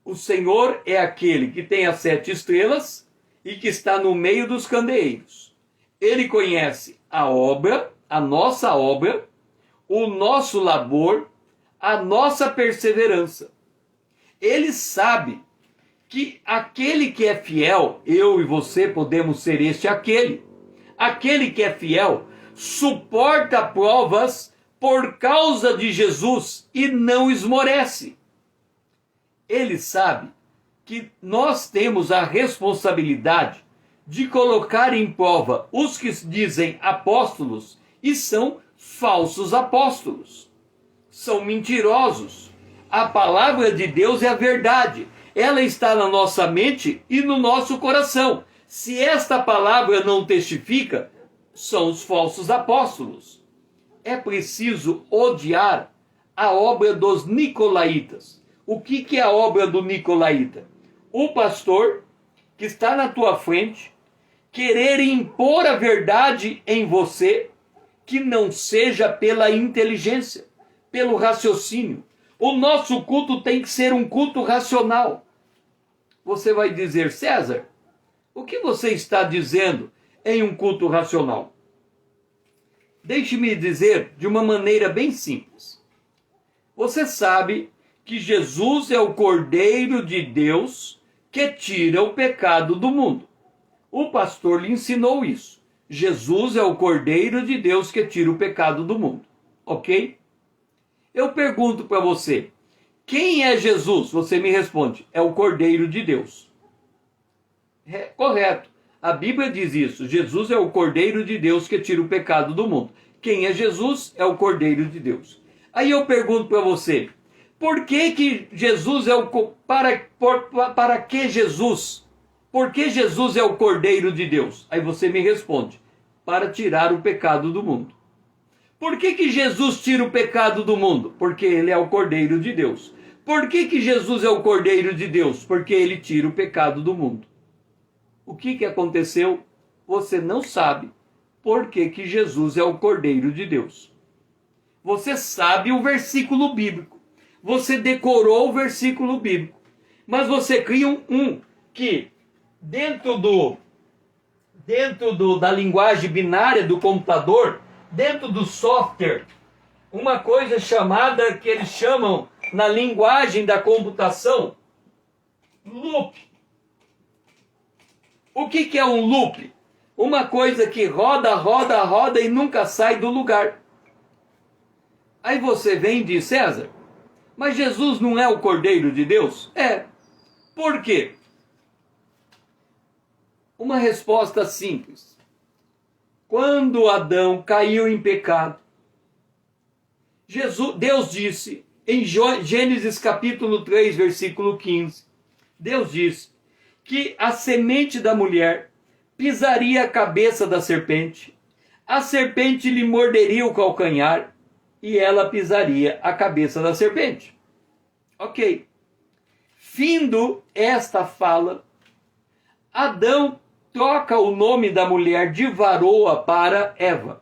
o Senhor é aquele que tem as 7 estrelas e que está no meio dos candeeiros. Ele conhece a obra, a nossa obra, o nosso labor, a nossa perseverança. Ele sabe que aquele que é fiel, eu e você podemos ser aquele que é fiel, suporta provas por causa de Jesus e não esmorece. Ele sabe que nós temos a responsabilidade de colocar em prova os que dizem apóstolos e são falsos apóstolos, são mentirosos. A palavra de Deus é a verdade. Ela está na nossa mente e no nosso coração. Se esta palavra não testifica, são os falsos apóstolos. É preciso odiar a obra dos nicolaítas. O que é a obra do nicolaíta? O pastor que está na tua frente querer impor a verdade em você, que não seja pela inteligência, pelo raciocínio. O nosso culto tem que ser um culto racional. Você vai dizer: César, o que você está dizendo em um culto racional? Deixe-me dizer de uma maneira bem simples. Você sabe que Jesus é o Cordeiro de Deus que tira o pecado do mundo. O pastor lhe ensinou isso. Jesus é o Cordeiro de Deus que tira o pecado do mundo. Ok? Eu pergunto para você: quem é Jesus? Você me responde: é o Cordeiro de Deus. É correto. A Bíblia diz isso. Jesus é o Cordeiro de Deus que tira o pecado do mundo. Quem é Jesus? É o Cordeiro de Deus. Aí eu pergunto para você: por que Jesus é o... Para que Jesus? Por que Jesus é o Cordeiro de Deus? Aí você me responde: para tirar o pecado do mundo. Por que Jesus tira o pecado do mundo? Porque ele é o Cordeiro de Deus. Por que Jesus é o Cordeiro de Deus? Porque ele tira o pecado do mundo. O que aconteceu? Você não sabe por que Jesus é o Cordeiro de Deus. Você sabe o versículo bíblico. Você decorou o versículo bíblico. Mas você cria um que, dentro da linguagem binária do computador, dentro do software, uma coisa chamada, que eles chamam na linguagem da computação, loop. O que é um loop? Uma coisa que roda, roda, roda e nunca sai do lugar. Aí você vem e diz: César, mas Jesus não é o Cordeiro de Deus? É. Por quê? Uma resposta simples. Quando Adão caiu em pecado, Deus disse, em Gênesis capítulo 3, versículo 15, Deus disse que a semente da mulher pisaria a cabeça da serpente, a serpente lhe morderia o calcanhar e ela pisaria a cabeça da serpente. Ok. Findo esta fala, Adão troca o nome da mulher de varoa para Eva.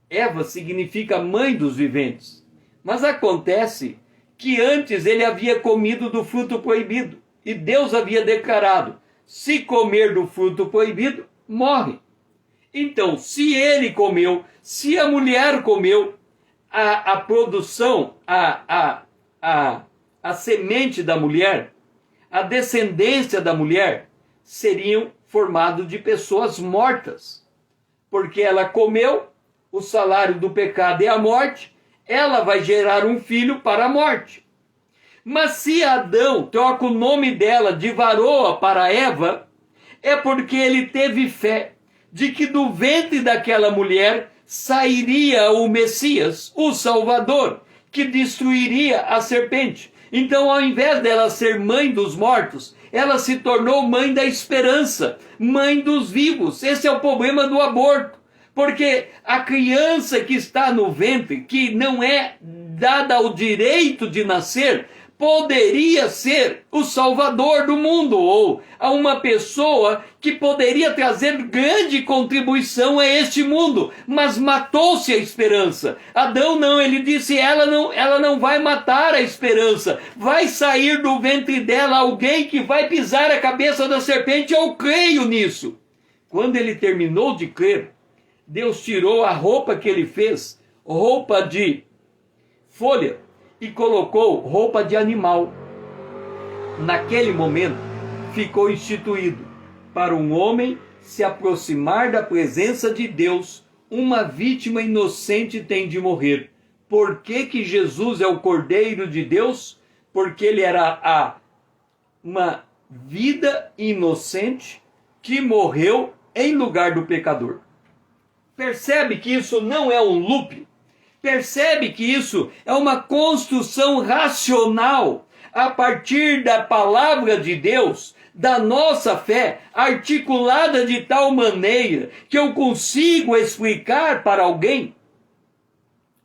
Eva significa mãe dos viventes. Mas acontece que antes ele havia comido do fruto proibido. E Deus havia declarado: se comer do fruto proibido, morre. Então, se ele comeu, se a mulher comeu, a produção, a semente da mulher, a descendência da mulher, seriam formados de pessoas mortas. Porque ela comeu, o salário do pecado é a morte, ela vai gerar um filho para a morte. Mas se Adão troca o nome dela de varoa para Eva, é porque ele teve fé de que do ventre daquela mulher sairia o Messias, o Salvador, que destruiria a serpente. Então, ao invés dela ser mãe dos mortos, ela se tornou mãe da esperança, mãe dos vivos. Esse é o problema do aborto. Porque a criança que está no ventre, que não é dada o direito de nascer, poderia ser o salvador do mundo, ou a uma pessoa que poderia trazer grande contribuição a este mundo, mas matou-se a esperança. Adão não, ele disse: ela não vai matar a esperança, vai sair do ventre dela alguém que vai pisar a cabeça da serpente. Eu creio nisso. Quando ele terminou de crer, Deus tirou a roupa que ele fez, roupa de folha, e colocou roupa de animal. Naquele momento, ficou instituído para um homem se aproximar da presença de Deus, uma vítima inocente tem de morrer. Por que Jesus é o Cordeiro de Deus? Porque ele era uma vida inocente que morreu em lugar do pecador. Percebe que isso não é um loop? Percebe que isso é uma construção racional a partir da palavra de Deus, da nossa fé, articulada de tal maneira que eu consigo explicar para alguém?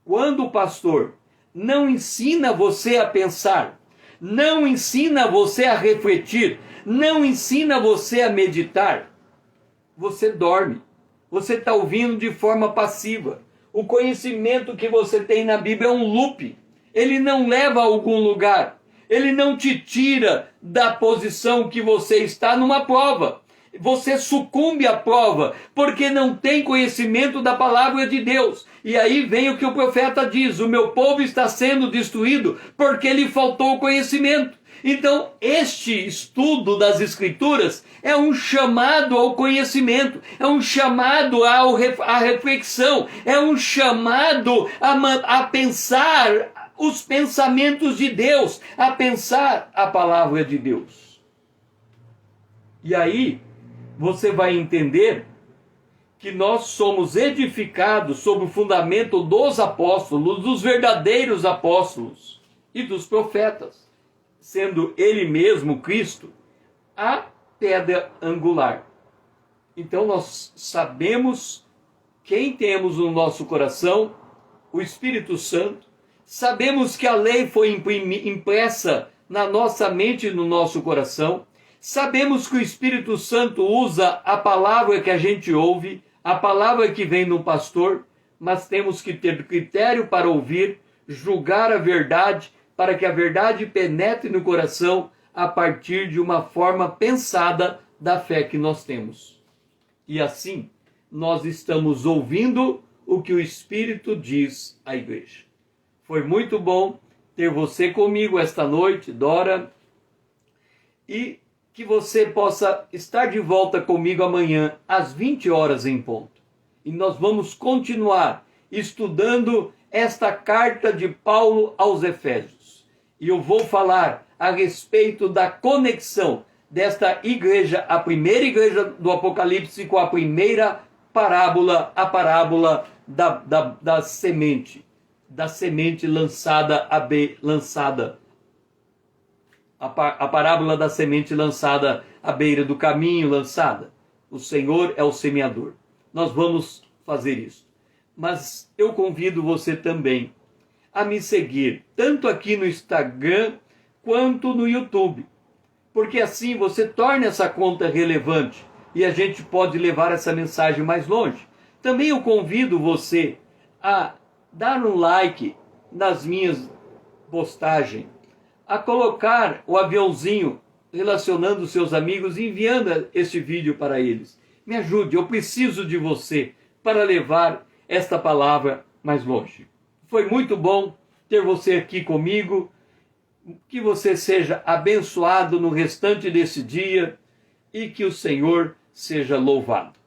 Quando o pastor não ensina você a pensar, não ensina você a refletir, não ensina você a meditar, você dorme. Você está ouvindo de forma passiva. O conhecimento que você tem na Bíblia é um loop. Ele não leva a algum lugar. Ele não te tira da posição que você está numa prova. Você sucumbe à prova, porque não tem conhecimento da palavra de Deus. E aí vem o que o profeta diz: o meu povo está sendo destruído porque lhe faltou conhecimento. Então, este estudo das Escrituras é um chamado ao conhecimento, é um chamado à reflexão, é um chamado a pensar os pensamentos de Deus, a pensar a palavra de Deus. E aí, você vai entender que nós somos edificados sobre o fundamento dos apóstolos, dos verdadeiros apóstolos e dos profetas, sendo ele mesmo, Cristo, a pedra angular. Então nós sabemos quem temos no nosso coração, o Espírito Santo, sabemos que a lei foi impressa na nossa mente e no nosso coração, sabemos que o Espírito Santo usa a palavra que a gente ouve, a palavra que vem no pastor, mas temos que ter critério para ouvir, julgar a verdade, para que a verdade penetre no coração a partir de uma forma pensada da fé que nós temos. E assim, nós estamos ouvindo o que o Espírito diz à igreja. Foi muito bom ter você comigo esta noite, Dora, e que você possa estar de volta comigo amanhã às 20 horas em ponto. E nós vamos continuar estudando esta carta de Paulo aos Efésios. E eu vou falar a respeito da conexão desta igreja, a primeira igreja do Apocalipse, com a primeira parábola, a parábola da semente lançada, a parábola da semente lançada à beira do caminho, lançada. O Senhor é o semeador. Nós vamos fazer isso. Mas eu convido você também a me seguir, tanto aqui no Instagram quanto no YouTube, porque assim você torna essa conta relevante e a gente pode levar essa mensagem mais longe. Também eu convido você a dar um like nas minhas postagens, a colocar o aviãozinho relacionando seus amigos e enviando este vídeo para eles. Me ajude, eu preciso de você para levar esta palavra mais longe. Foi muito bom ter você aqui comigo. Que você seja abençoado no restante desse dia e que o Senhor seja louvado.